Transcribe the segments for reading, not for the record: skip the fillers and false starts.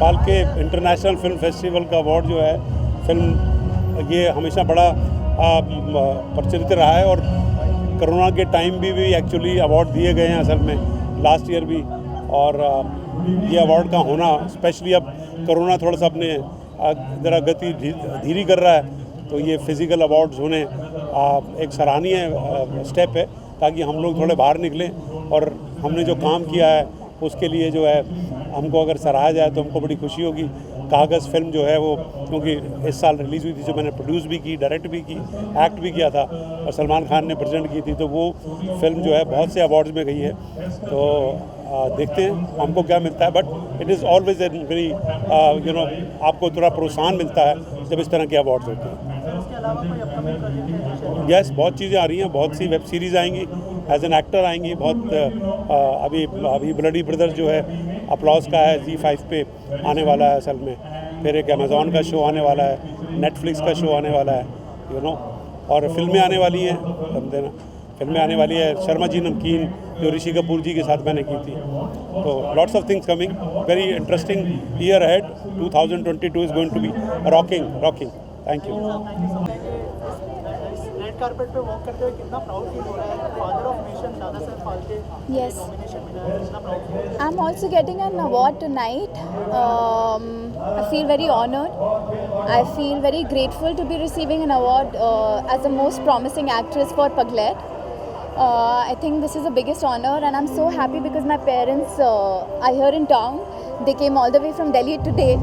Phalke international film festival का award जो है फिल्म, ये हमेशा बड़ा प्रचलित रहा है और कोरोना के टाइम भी एक्चुअली अवार्ड दिए गए हैं असल में, लास्ट ईयर भी। और ये अवार्ड का होना स्पेशली अब कोरोना थोड़ा सा अपने ज़रा गति धीरी कर रहा है, तो ये फिज़िकल अवार्ड्स होने एक सराहनीय स्टेप है ताकि हम लोग थोड़े बाहर निकलें और हमने जो काम किया है उसके लिए जो है हमको अगर सराहा जाए तो हमको बड़ी खुशी होगी। कागज़ फिल्म जो है वो, क्योंकि इस साल रिलीज़ हुई थी, जो मैंने प्रोड्यूस भी की, डायरेक्ट भी की, एक्ट भी किया था और सलमान खान ने प्रेजेंट की थी, तो वो फिल्म जो है बहुत से अवार्ड्स में गई है। तो देखते हैं हमको क्या मिलता है, but it is always a very आपको थोड़ा प्रोत्साहन मिलता है जब इस तरह के अवार्ड्स होते हैं। यस, बहुत चीज़ें आ रही हैं, बहुत सी वेब सीरीज़ आएंगी, एज एन एक्टर आएंगी बहुत। अभी ब्लडी ब्रदर्स जो है अपलॉज का है, Z5 पे आने वाला है असल में, फिर एक अमेज़ॉन का शो आने वाला है, नेटफ्लिक्स का शो आने वाला है, और फिल्में आने वाली हैं, समझे ना, फिल्में आने वाली है। शर्मा जी नमकीन जो ऋषि कपूर जी के साथ मैंने की थी, तो lots of things coming, very interesting year ahead. 2022 is going to be rocking. Thank you. Red carpet पे वॉक करते हुए कितना प्राउड फील हो रहा है? Father of nation Dada Saheb Phalke Yes. Nomination मिला है, कितना प्राउड फील हो रहा है? I'm also getting an award tonight. I feel very honored. I feel very grateful to be receiving an award as the most promising actress for Paglet. I think this is the biggest honor and I'm so happy because my parents are here in town. They came all the way from Delhi today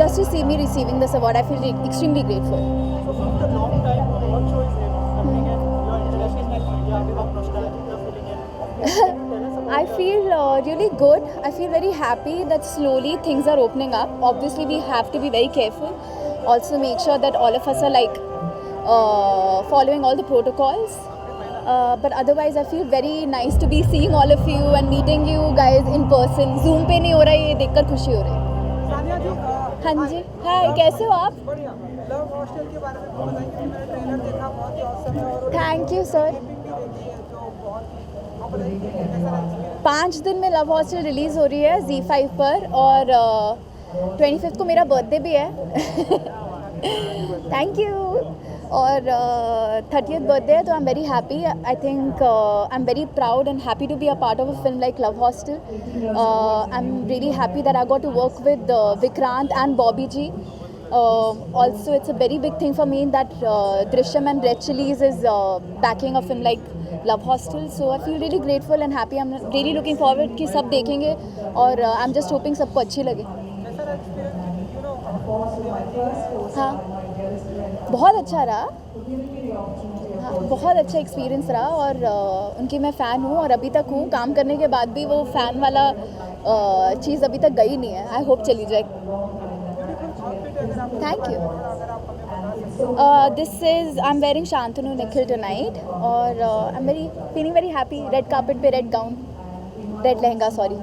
just to see me receiving this award. I feel extremely grateful. So after a long time, what show is happening and you are interacting with media, how nostalgic you are feeling it. Can you tell us about I feel really good. I feel very happy that slowly things are opening up. Obviously, we have to be very careful. Also, make sure that all of us are like following all the protocols. But otherwise, I feel very nice to be seeing all of you and meeting you guys in person. Zoom पे नहीं हो रहा है, ये देखकर खुशी हो रही है। सानिया जी, हाँ जी, हाय, कैसे हो आप? बढ़िया। लव हॉस्टल के बारे में बताएंगे, मैंने ट्रेलर देखा, बहुत ही ऑसम है और थैंक यू सर। भी देखी है जो बहुत, आप बताइए कैसा रहा एक्सपीरियंस? 5 दिन में लव हॉस्टल रिलीज़ हो रही है Z5 पर और 25 को मेरा बर्थडे भी है। Thank you. और 30th बर्थडे है, तो I am very happy. I think I am very proud and happy to be a part of a film like Love Hostel. I am really happy that I got to work with Vikrant and Bobby ji. Also, it's a very big thing for me that Drishyam and Red Chillies is backing a film like Love Hostel. So I feel really grateful and happy. I'm really looking forward कि सब देखेंगे और I'm just hoping सबको अच्छी लगे. कैसा रहा experience? हाँ, बहुत अच्छा रहा। हाँ, बहुत अच्छा एक्सपीरियंस रहा और उनकी मैं फ़ैन हूँ और अभी तक हूँ। काम करने के बाद भी वो फ़ैन वाला चीज़ अभी तक गई नहीं है। आई होप चली जाए। Thank you. This is I'm wearing Shantanu Nikhil tonight और I'm feeling very happy. Red carpet पे red gown, red lehenga, sorry.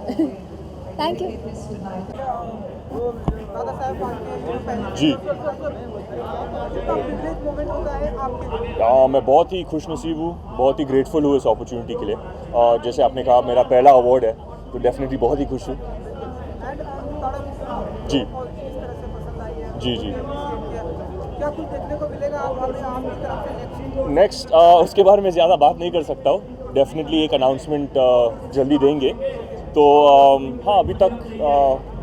Thank you. Dada Saheb Phalke जी। कितना प्रिविलेज मोमेंट होता है आपके लिए? मैं बहुत ही खुशनसीब हूँ, बहुत ही ग्रेटफुल हूँ इस अपॉर्चुनिटी के लिए। और जैसे आपने कहा मेरा पहला अवार्ड है, तो डेफिनेटली बहुत ही खुश हूँ। जी जी जी। क्या कुछ देखने को मिलेगा आपकी तरफ से नेक्स्ट उसके बारे में ज़्यादा बात नहीं कर सकता हूँ। डेफिनेटली एक अनाउंसमेंट जल्दी देंगे, तो हाँ अभी तक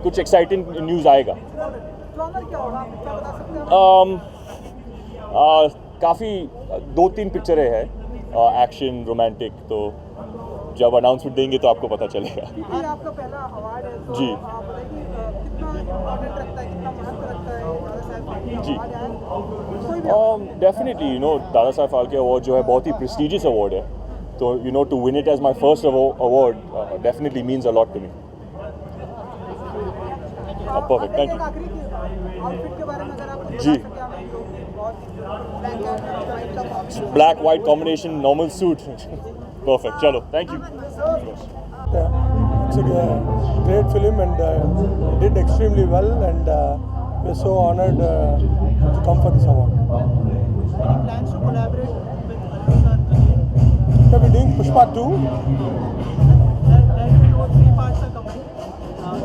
कुछ एक्साइटिंग न्यूज़ आएगा। जॉनर क्या होगा, आप क्या बता सकते हैं? काफ़ी 2-3 पिक्चरें हैं, एक्शन, रोमांटिक, तो जब अनाउंसमेंट देंगे तो आपको पता चलेगा। ये आपका पहला अवार्ड है, तो जी। आप बताइए कितना इम्पोर्टेंट रखता है, कितना महत्व रखता है दादा साहब फाल्के जी। अवार्ड है? कोई भी डेफिनेटली दादा साहब फाल्के अवार्ड जो है बहुत ही प्रेस्टिजियस अवार्ड है, तो to win it as my first award definitely means a lot to me. Perfect, thank you. आखिरी आउटफिट के बारे में अगर आप जी। Black white combination, normal suit. Perfect, चलो, thank you. It's a great film and did extremely well, and we're so honored to come for this award. Any plans to collaborate with Alvin? We're doing Pushpa 2. That 2 or 3 parts are coming.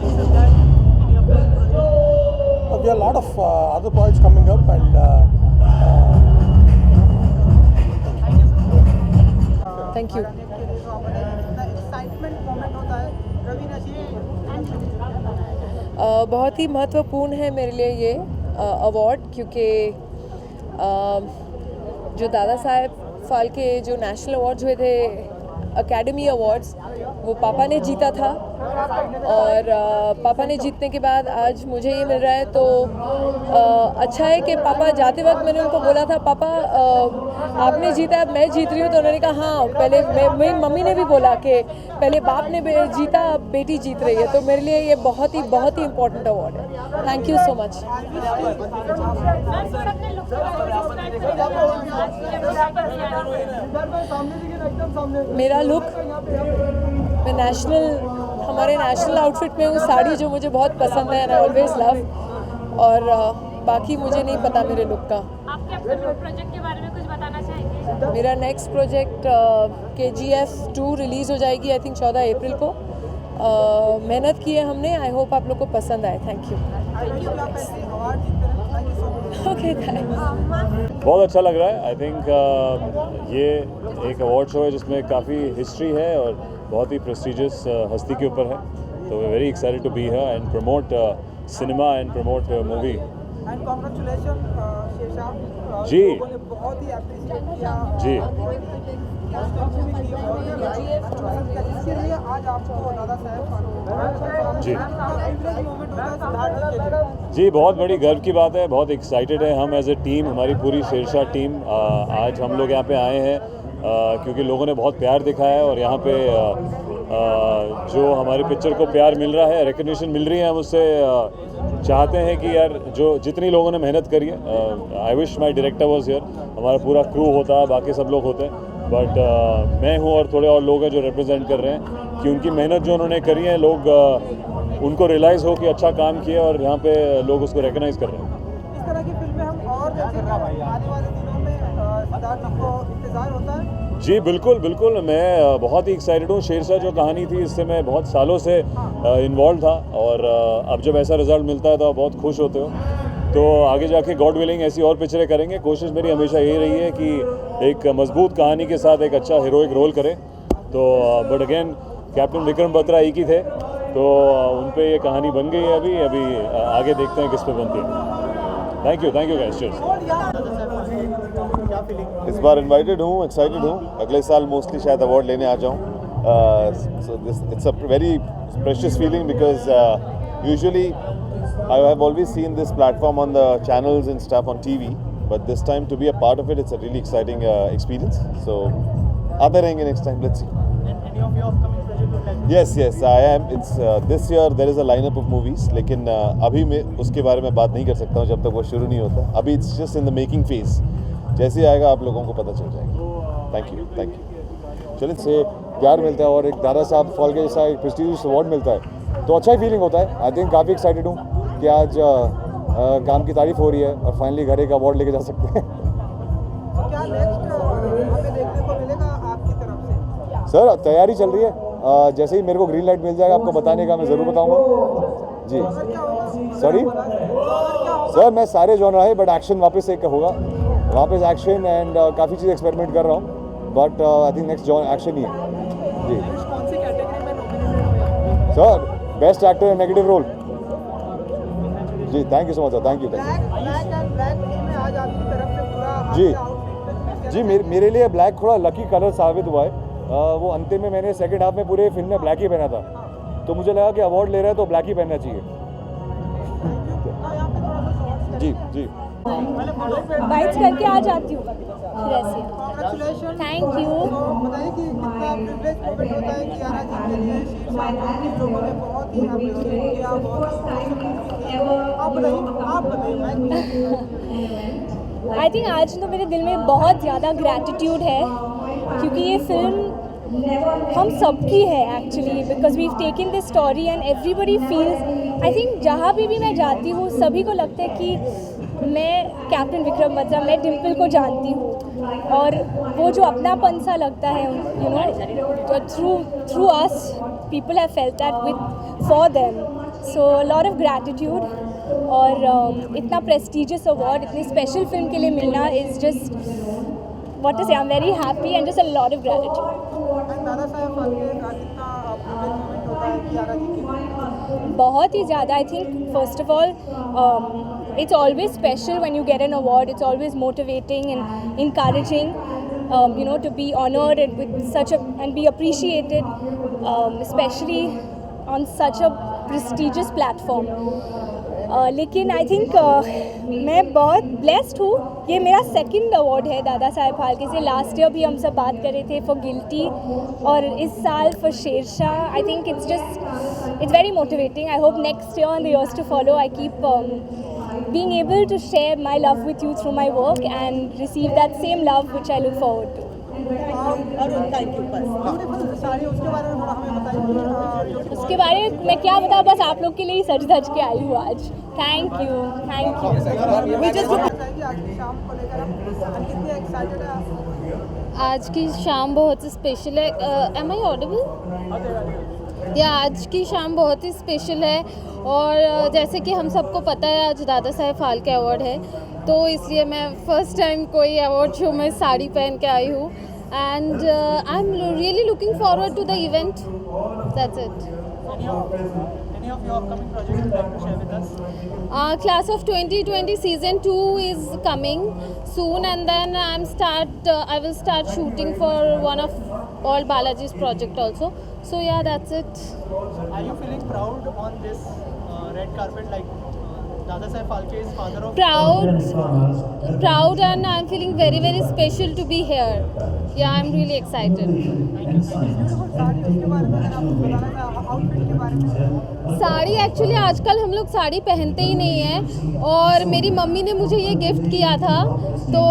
Except that, any of the we have a lot of other projects coming up, and thank you. Excitement moment होता है रवीना जी। बहुत ही महत्वपूर्ण है मेरे लिए ये award, क्योंकि जो दादा साहेब फाल्के जो नेशनल अवार्ड्स हुए थे, एकेडमी अवार्ड्स, वो पापा ने जीता था, और पापा ने जीतने के बाद आज मुझे ये मिल रहा है। तो अच्छा है कि पापा जाते वक्त मैंने उनको बोला था, पापा आपने जीता, अब मैं जीत रही हूँ। तो उन्होंने कहा हाँ, पहले मेरी मम्मी ने भी बोला कि पहले बाप ने जीता, अब बेटी जीत रही है। तो मेरे लिए ये बहुत ही इम्पोर्टेंट अवार्ड है। Thank you so much. मेरा लुक, मैं हमारे नेशनल आउटफिट में हूँ, साड़ी जो मुझे बहुत पसंद है, एंड आई ऑलवेज लव। और बाकी मुझे नहीं पता मेरे लुक का। आपके अपने प्रोजेक्ट के बारे में कुछ बताना चाहेंगे? मेरा नेक्स्ट प्रोजेक्ट KGF 2 रिलीज़ हो जाएगी, आई थिंक 14 अप्रैल को। मेहनत की है हमने, आई होप आप लोग को पसंद आए। Thank you. Okay, thanks. बहुत अच्छा लग रहा है। आई थिंक ये एक अवार्ड शो है जिसमें काफ़ी हिस्ट्री है और बहुत ही प्रेस्टिजियस हस्ती के ऊपर है। तो we very excited to be here and promote cinema and promote movie. And congratulation Shesha ji, लोगों ने बहुत ही अप्रिशिएट किया जी। जिसके लिए आज आपको दादा साहेब जी। मोमेंट होता है सिद्धार्थ जी के लिए। जी, बहुत बड़ी गर्व की बात है, बहुत एक्साइटेड है हम एज ए टीम, हमारी पूरी शेरशाह टीम। आज हम लोग यहाँ पे आए हैं क्योंकि लोगों ने बहुत प्यार दिखाया है, और यहाँ पे जो हमारी पिक्चर को प्यार मिल रहा है, रिकग्निशन मिल रही है, हम उससे चाहते हैं कि यार जो जितनी लोगों ने मेहनत करी है, I wish my director was here, हमारा पूरा क्रू होता है, बाकी सब लोग होते हैं, बट मैं हूँ और थोड़े और लोग हैं जो रिप्रेजेंट कर रहे हैं कि उनकी मेहनत जो उन्होंने करी है, लोग उनको रियलाइज़ हो कि अच्छा काम किया, और यहाँ पे लोग उसको रिकग्नाइज़ कर रहे हैं। इस तरह की फिल्में हम और देखेंगे आने वाले दिनों में, सिद्धार्थ जी को इंतजार होता है। जी बिल्कुल बिल्कुल, मैं बहुत ही एक्साइटेड हूँ। शेरशाह जो कहानी थी, इससे मैं बहुत सालों से इन्वॉल्व था, और अब जब ऐसा रिजल्ट मिलता है तो आप बहुत खुश होते हो। तो आगे जाके गॉड विलिंग ऐसी और पिक्चरें करेंगे। कोशिश मेरी हमेशा यही रही है कि एक मजबूत कहानी के साथ एक अच्छा हीरोइक रोल करें। तो but again captain Vikram Batra एक ही थे, तो उन पे ये कहानी बन गई है। अभी आगे देखते हैं किस पे बनती है। Thank you guys. इस बार इनवाइटेड हूँ, एक्साइटेड हूँ। अगले साल मोस्टली शायद अवार्ड लेने आ जाऊँ। So this it's a very precious feeling because usually I have always seen this platform on the channels and stuff on TV, but this time to be a part of it, it's a really exciting experience. So, आते रहेंगे next time. Let's see. And any of your upcoming projects? Yes, I am. It's this year there is a lineup of movies, लेकिन अभी मैं उसके बारे में बात नहीं कर सकता हूँ जब तक वो शुरू नहीं होता। अभी it's just in the making phase. जैसे ही आएगा आप लोगों को पता चल जाएगा। Thank you. चलिए, से प्यार मिलता है और एक दादा साहब फाल्के जैसा एक प्रेस्टीजियस अवार्ड मिलता है, तो अच्छा ही फीलिंग होता है। आई थिंक काफ़ी एक्साइटेड हूँ कि आज काम की तारीफ हो रही है और फाइनली घर एक अवार्ड लेके जा सकते हैं। तो क्या नेक्स्ट हमें देखने को मिलेगा आपकी तरफ से? सर, तैयारी चल रही है। जैसे ही मेरे को ग्रीन लाइट मिल जाएगा आपको बताने का, मैं ज़रूर बताऊंगा जी। सॉरी सर, मैं सारे जॉनर है, बट एक्शन वापस एक होगा, वापस एक्शन एंड काफ़ी चीज़ एक्सपेरिमेंट कर रहा हूँ, but I think next genre action ही है जी। कौन सी कैटेगरी में नॉमिनेटेड हुए? Sir, best actor in negative role जी। Thank you so much sir, thank you. Black and black में आज आपकी तरफ से पूरा जी। आउटफिट जी, मेरे लिए ब्लैक थोड़ा लकी कलर साबित हुआ है। वो अंतिम में मैंने सेकंड हाफ में पूरे फिल्म में ब्लैक ही पहना था, तो मुझे लगा कि अवार्ड ले रहा है तो ब्लैक ही पहनना चाहिए जी। बाइट्स करके आ जाती हूँ कांग्रेचुलेशन। Thank you. बताइए कि कितना प्रिविलेज मोमेंट होता है कि यारा जी के लिए शीर्षा के लोगों ने बहुत ही अप्रिशिएट किया, बहुत आप बताइए। आई थिंक आज तो मेरे दिल में बहुत ज़्यादा ग्रैटिट्यूड है, क्योंकि ये फिल्म हम सबकी है actually, because we taken this story and everybody feels. I think जहाँ भी मैं जाती हूँ सभी को लगता है कि मैं कैप्टन विक्रम बत्रा, मैं डिम्पल को जानती हूँ, और वो जो अपनापन सा लगता है, you know, through us people have felt that with for them, so lot of gratitude. और इतना प्रेस्टिजियस अवार्ड इतनी स्पेशल फिल्म के लिए मिलना इज़ जस्ट व्हाट टू से, आई am very happy and just a lot of gratitude. Dada Saheb Phalke का कितना privilege moment होता है कियारा जी के लिए? बहुत ही ज़्यादा। I think first of all it's always special when you get an award. It's always motivating and encouraging, to be honored and with such and be appreciated, especially on such a prestigious platform. लेकिन I think मैं बहुत blessed हूँ। ये मेरा second award है दादा साहेब फाल्के से। Last year भी हम सब बात कर रहे थे फॉर गिल्टी, और इस साल for Shershaah. I think it's very motivating. I hope next year and the years to follow I keep being able to share my love with you through my work and receive that same love which I look forward to. Thank you. Beautiful sari, उसके बारे में थोड़ा हमें बताइए। उसके बारे में मैं क्या बताऊँ, बस आप लोग के लिए ही सज धज के आई हूँ आज। Thank you. आज की शाम को लेकर हम कितने एक्साइटेड हैं आप? आज की शाम बहुत स्पेशल है। Am I audible? या आज की शाम बहुत ही स्पेशल है, और जैसे कि हम सबको पता है आज दादा साहेब फाल्के अवार्ड है, तो इसलिए मैं फ़र्स्ट टाइम कोई अवार्ड शो में साड़ी पहन के आई हूँ, and I am really looking forward to the event. That's it. Any of your upcoming projects you'd like to share with us? Class of 2020 season 2 is coming soon, and then I will start shooting for one of all Balaji's project also. So yeah, that's it. Are you feeling proud on this red carpet, like Dada Saheb Phalke is father of? Proud, and I'm feeling very very special to be here. Yeah, I'm really excited. Beautiful sari, उसके बारे में अगर आपको बताना था, outfit के बारे में। साड़ी एक्चुअली आजकल हम लोग साड़ी पहनते ही नहीं हैं, और मेरी मम्मी ने मुझे ये गिफ्ट किया था, तो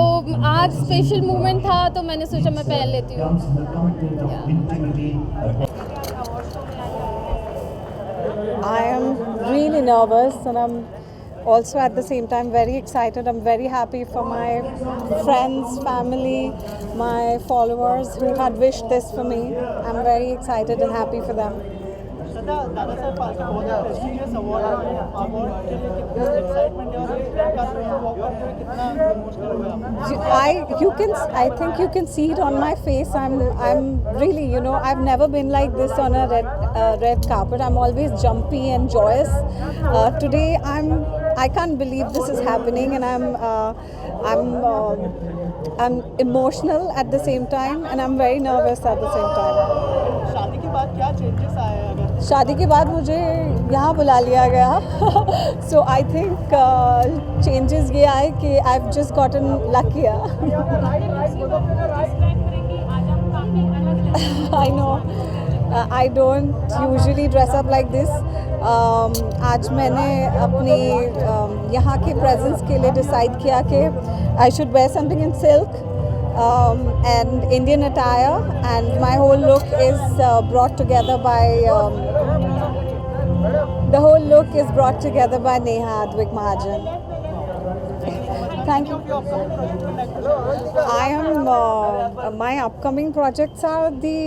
आज स्पेशल मोमेंट था तो मैंने सोचा मैं पहन लेती हूँ। I am really nervous, and I'm also at the same time very excited. I'm very happy for my friends, family, my followers who had wished this for me. I'm very excited and happy for them. श्रद्धा, दादा साहब फाल्के बहुत prestigious award है। Award के लिए कितना excitement है, और red carpet पे walk करते हुए कितना इमोशनल हुए आप? I think you can see it on my face. I'm really, I've never been like this on a red carpet. I'm always jumpy and joyous. Today I can't believe this is happening, and I'm emotional at the same time, and I'm very nervous at the same time. शादी के बाद क्या changes आए अगर? शादी के बाद मुझे यहाँ बुला लिया गया, सो आई थिंक चेंजेस ये आए कि I have just gotten luckier. I know I don't usually dress up like this. आज मैंने अपनी यहाँ के प्रेजेंस के लिए डिसाइड किया कि I should wear something in silk and Indian attire, and my whole look is brought together by Neha Advik Mahajan. Thank you. I am my upcoming projects are the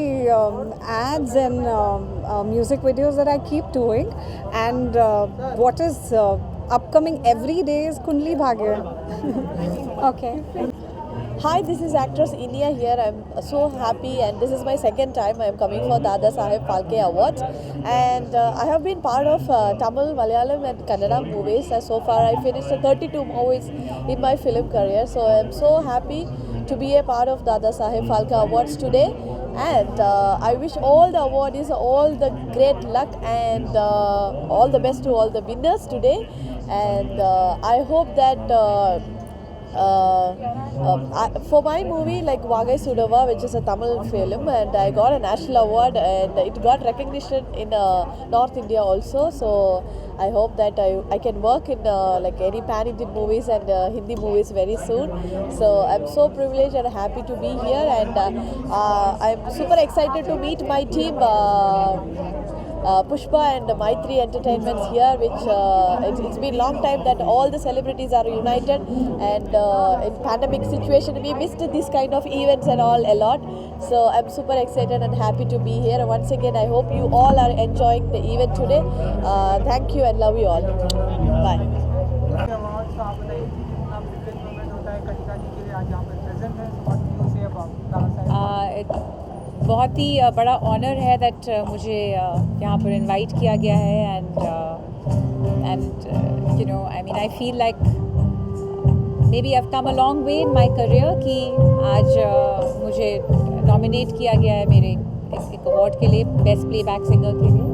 ads and music videos that I keep doing, and what is upcoming every day is Kundli Bhagya. Okay. Hi, this is actress Inia here. I'm so happy, and this is my second time I'm coming for Dada Saheb Phalke Awards, and I have been part of Tamil, Malayalam and Kannada movies. So far I finished 32 movies in my film career, so I'm so happy to be a part of Dada Saheb Phalke Awards today, and I wish all the awardees all the great luck and all the best to all the winners today, and I hope that for my movie like Vagai Sudava, which is a Tamil film, and I got a national award, and it got recognition in North India also, so I hope that I can work in like any pan-Indian movies and Hindi movies very soon. So I'm so privileged and happy to be here, and I'm super excited to meet my team Pushpa and Maitri Entertainments here, which it's been long time that all the celebrities are united, and in pandemic situation we missed this kind of events and all a lot. So I'm super excited and happy to be here. Once again, I hope you all are enjoying the event today. Thank you and love you all. Bye. Awards आप बताइए कि कितना privilege moment होता है कनिका जी के लिए आज यहाँ पर प्रेजेंट है, what do you say about Dada Saheb? बहुत ही बड़ा ऑनर है दैट मुझे यहाँ पर इनवाइट किया गया है, and you know I mean I feel like maybe I have come a long way in my career कि आज मुझे नॉमिनेट किया गया है मेरे एक अवार्ड के लिए, बेस्ट प्लेबैक सिंगर के लिए.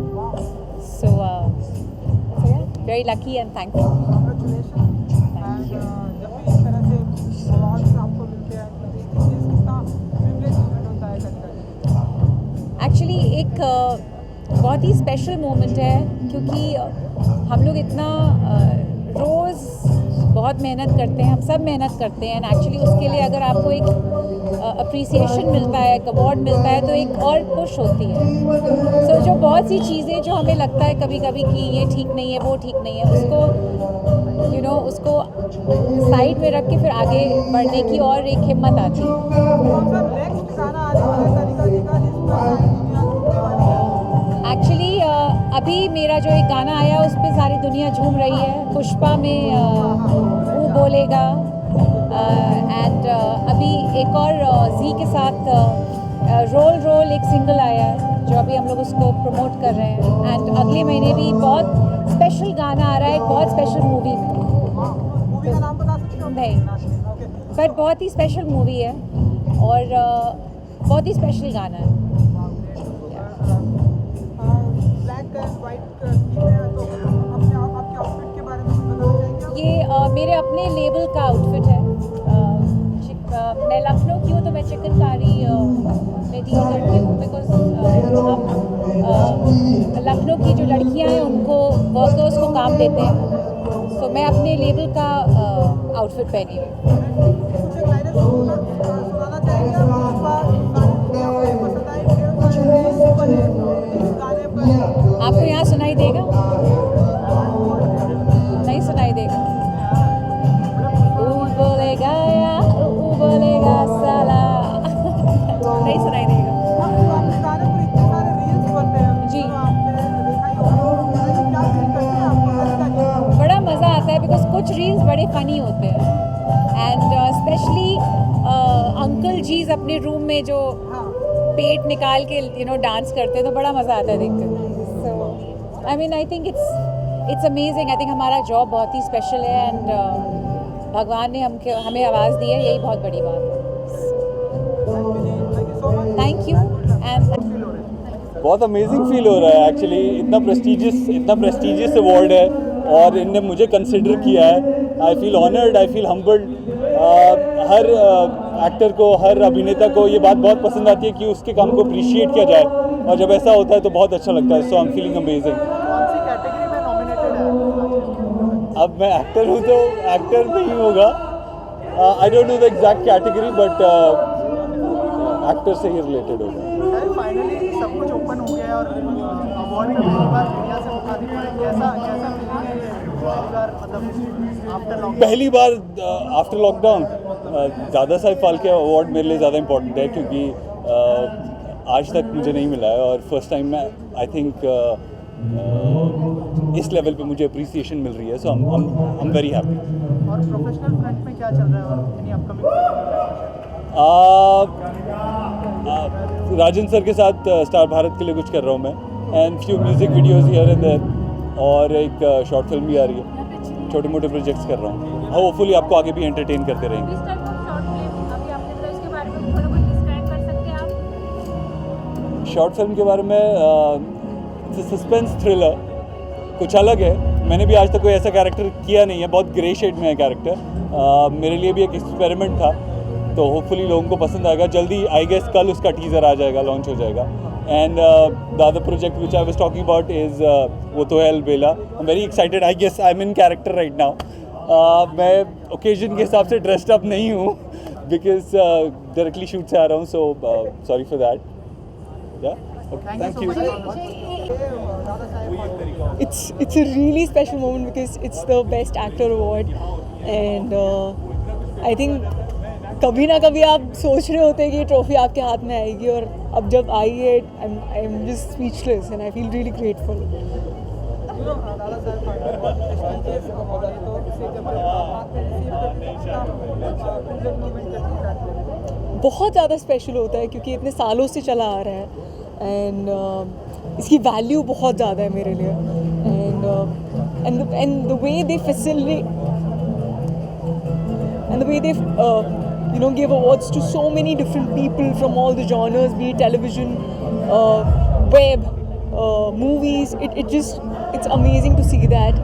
So very lucky and thankful. जब भी इस तरह से अवार्ड्स आपको मिलते हैं तो कितना प्रिविलेज मोमेंट होता है कनिका जी? एक्चुअली एक बहुत ही स्पेशल मोमेंट है, क्योंकि हम लोग इतना रोज़ बहुत मेहनत करते हैं, हम सब मेहनत करते हैं, एंड एक्चुअली उसके लिए अगर आपको एक अप्रिसिएशन मिलता है, एक अवार्ड मिलता है, तो एक और पुश होती है. सो जो बहुत सी चीज़ें जो हमें लगता है कभी कभी कि ये ठीक नहीं है, वो ठीक नहीं है, उसको यू नो उसको साइड में रख के फिर आगे बढ़ने की और एक हिम्मत आती है. नेक्स्ट गाना आने वाला है कनिका जी का, जिस पर दुनिया झूमने वाली है. एक्चुअली अभी मेरा जो एक गाना आया उस पर सारी दुनिया झूम रही है. पुष्पा में वो बोलेगा, एंड अभी एक और जी के साथ रोल रोल एक सिंगल आया है जो अभी हम लोग उसको प्रमोट कर रहे हैं, एंड अगले महीने भी बहुत स्पेशल गाना आ रहा है एक बहुत स्पेशल मूवी में. मूवी का नाम बता सकते हो? नहीं, बट बहुत ही स्पेशल मूवी है और बहुत ही स्पेशल गाना है. ब्लैक एंड वाइट थीम है, तो अपने आपके आउटफिट के बारे में कुछ बताना चाहेंगे? ये मेरे अपने लेबल का आउटफिट है. मैं लखनऊ की हूँ तो मैं चिकनकारी में डील करती हूँ, बिकॉज लखनऊ की जो लड़कियाँ हैं उनको वर्कर्स को काम देते हैं, तो मैं अपने लेबल का आउटफिट पहनी हूँ. कुछ एक लाइनें सुनाना चाहेंगे आप? आपको यहाँ सुनाई देगा? नहीं सुनाई देगा. बोलेगा या बोलेगा साला नहीं सुनाई देगा. आपके गाने पर इतने सारे रील्स बनते हैं जी, आपने देखा ही होगा, क्या फील करते हैं आपको कनिका जी? बड़ा मज़ा आता है बिकॉज कुछ रील्स बड़े फ़नी होते हैं, एंड स्पेशली अंकल जीज अपने रूम में जो पेट निकाल के यू नो डांस करते हैं तो बड़ा मज़ा आता है देखकर. So I mean I think it's amazing. I think हमारा जॉब बहुत ही स्पेशल है, एंड भगवान ने हमें आवाज़ दी है, यही बहुत बड़ी बात है. Thank you. एंड बहुत अमेजिंग फील हो रहा है एक्चुअली. इतना प्रेस्टिजियस अवार्ड है और इनने मुझे कंसिडर किया है. I feel honoured, I feel humbled. Her actor को, हर अभिनेता को ये बात बहुत पसंद आती है कि उसके काम को अप्रिशिएट किया जाए, और जब ऐसा होता है तो बहुत अच्छा लगता है. सो आई एम फीलिंग अमेजिंग. कौन सी कैटेगरी में नॉमिनेटेड है? अब मैं एक्टर हूँ तो एक्टर नहीं होगा. I don't know the exact category, but actor से ही रिलेटेड होगा. फाइनली सब कुछ ओपन हो गया है और अवार्ड में पहली बार मीडिया से मौका दिख रहा है. कैसा फीलिंग है ये पहली बार, मतलब आफ्टर लॉकडाउन? पहली बार after lockdown Dada Saheb Phalke award मेरे लिए ज़्यादा इम्पोर्टेंट है, क्योंकि आज तक मुझे नहीं मिला है और फर्स्ट टाइम मैं आई थिंक इस लेवल पे मुझे अप्रिसिएशन मिल रही है. सो आई एम वेरी हैप्पी. और प्रोफेशनल फ्रंट में क्या चल रहा है और एनी अपकमिंग? राजन सर के साथ स्टार भारत के लिए कुछ कर रहा हूँ मैं, and few music videos here and there, और एक शॉर्ट फिल्म भी आ रही है. छोटे मोटे प्रोजेक्ट्स कर रहा हूँ. होपफुली आपको आगे भी एंटरटेन करते रहेंगे. किस टाइप ऑफ शॉर्ट फिल्म अभी आपने बताया, उसके बारे में थोड़ा बहुत डिस्क्राइब कर सकते हैं आप? शॉर्ट फिल्म के बारे में सस्पेंस थ्रिलर, कुछ अलग है. मैंने भी आज तक कोई ऐसा कैरेक्टर किया नहीं है. बहुत ग्रे शेड में है कैरेक्टर. मेरे लिए भी एक एक्सपेरिमेंट था, तो होपफुली लोगों को पसंद आएगा. जल्दी आई गेस कल उसका टीज़र आ जाएगा, लॉन्च हो जाएगा. And the other project which I was talking about is वो तो है Albela. I am very excited. I guess I am in character right now. मैं ओकेजन के हिसाब से ड्रेस्ड अप नहीं हूँ बिकॉज डायरेक्टली शूट से आ रहा हूँ, सो सॉरी फॉर दैट. या Thank you. It's a really special moment because it's the Best Actor award, and I think कभी ना कभी आप सोच रहे होते हैं कि ये ट्रॉफी आपके हाथ में आएगी, और अब जब आई है I am just speechless and I feel really grateful. बहुत ज़्यादा स्पेशल होता है क्योंकि इतने सालों से चला आ रहा है, एंड इसकी वैल्यू बहुत ज़्यादा है मेरे लिए, and the way they facilitate and the way they give awards to so many different people from all the genres, be it television, web, movies. It's amazing to see that,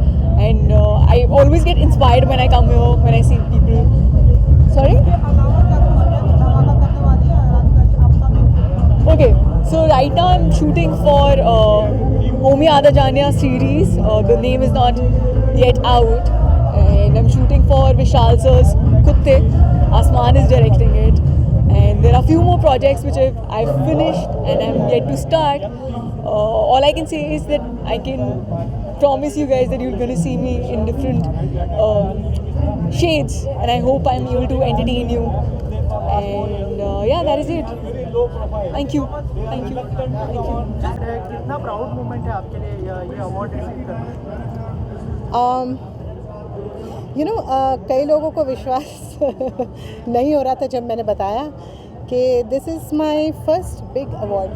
and I always get inspired when I come here, when I see people. Sorry? Okay, so right now I'm shooting for Omi Aada Janya series. The name is not yet out. And I'm shooting for Vishal sir's Kutte. Asman is directing it, and there are a few more projects which I've finished and I'm yet to start. All I can say is that I can promise you guys that you're going to see me in different shades, and I hope I'm able to entertain you. And yeah, that is it. Thank you. कितना proud moment है आपके लिए ये award receive करना? कई लोगों को विश्वास नहीं हो रहा था जब मैंने बताया कि this is my first big award,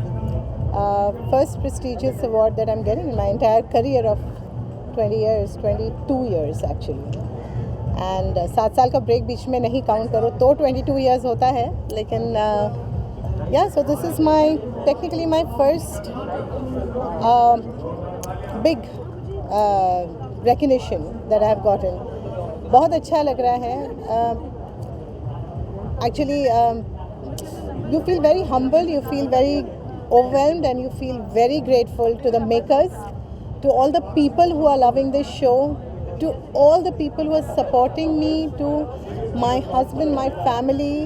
first prestigious award that I am getting in my entire career of 22 years actually. And 7 साल का ब्रेक बीच में नहीं काउंट करो तो 22 years होता है, लेकिन या so this is my technically my first big recognition that I have gotten. बहुत अच्छा लग रहा है. Actually, you feel very humble, you feel very overwhelmed, and you feel very grateful to the makers, to all the people who are loving this show, to all the people who are supporting me, to my husband, my family,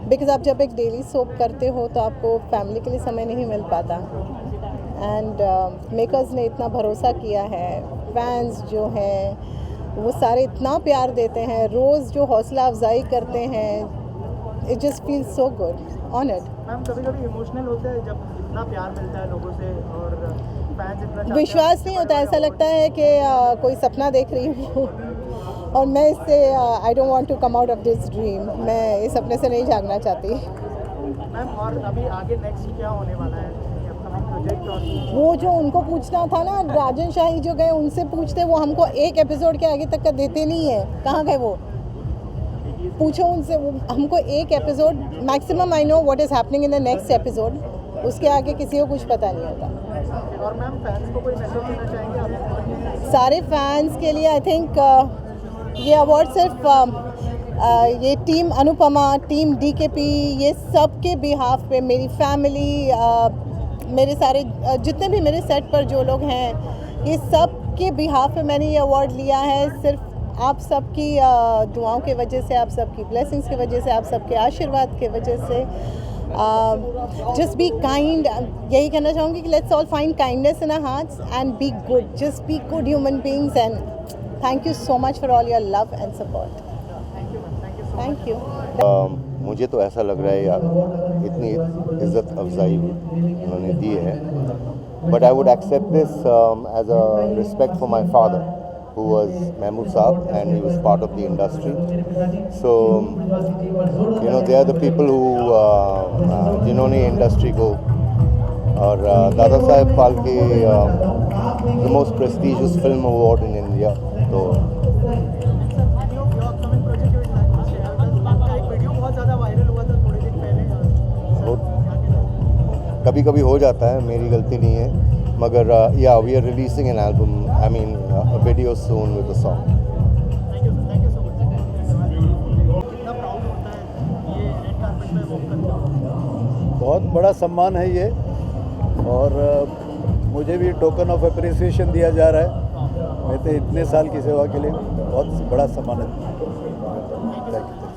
because आप जब एक daily soap करते हो तो आपको family के लिए समय नहीं मिल पाता. एंड मेकर्स ने इतना भरोसा किया है, फैंस जो हैं वो सारे इतना प्यार देते हैं, रोज़ जो हौसला अफजाई करते हैं, it just feel so good, honoured. Ma'am कभी इमोशनल होता है जब इतना प्यार मिलता है लोगों से और फैंस इतना विश्वास नहीं होता, ऐसा लगता है कि कोई सपना देख रही हूँ और मैं इससे I don't want to come out of this dream. मैं इस सपने से नहीं जागना चाहती. मैम और अभी आगे नेक्स्ट क्या होने वाला है प्रोजेक्ट? और वो जो उनको पूछना था ना, राजन शाही जो गए उनसे पूछते, वो हमको एक एपिसोड के आगे तक का देते नहीं है. कहाँ गए वो? पूछो उनसे. हमको एक episode maximum, I know what is happening in the next episode, उसके आगे किसी को कुछ पता नहीं होता. और मैम फैंस को कोई मैसेज देना चाहेंगे आप? सारे फैंस के लिए आई थिंक ये अवार्ड सिर्फ ये टीम अनुपमा, टीम DKP, ये सब के बिहाफ पे, मेरी फैमिली, मेरे सारे जितने भी मेरे सेट पर जो लोग हैं, ये सब के बिहाफ पे मैंने ये अवार्ड लिया है. सिर्फ आप सबकी दुआओं की वजह से, आप सबकी ब्लेसिंग्स की वजह से, आप सबके आशीर्वाद की वजह से. जस्ट बी काइंड, यही कहना चाहूँगी कि let's all find kindness in our hearts and be good, just be good human beings. And thank you so much for all your love and support. Thank you. मुझे तो ऐसा लग रहा है यार, इतनी इज़्ज़त अफजाई उन्होंने दी है, but I would accept this as a respect for my father who was Mahmood Saab, and he was part of the industry. So they are the people who जिन्होंने इंडस्ट्री को, और Dada Saheb Phalke the most prestigious film award in India. तो कभी कभी हो जाता है, मेरी गलती नहीं है, मगर या we are releasing an album, I mean a video soon with a song. बहुत बड़ा सम्मान है ये, और मुझे भी टोकन ऑफ अप्रिसिएशन दिया जा रहा है. मैं तो इतने साल की सेवा के लिए बहुत बड़ा सम्मान है. Thank you.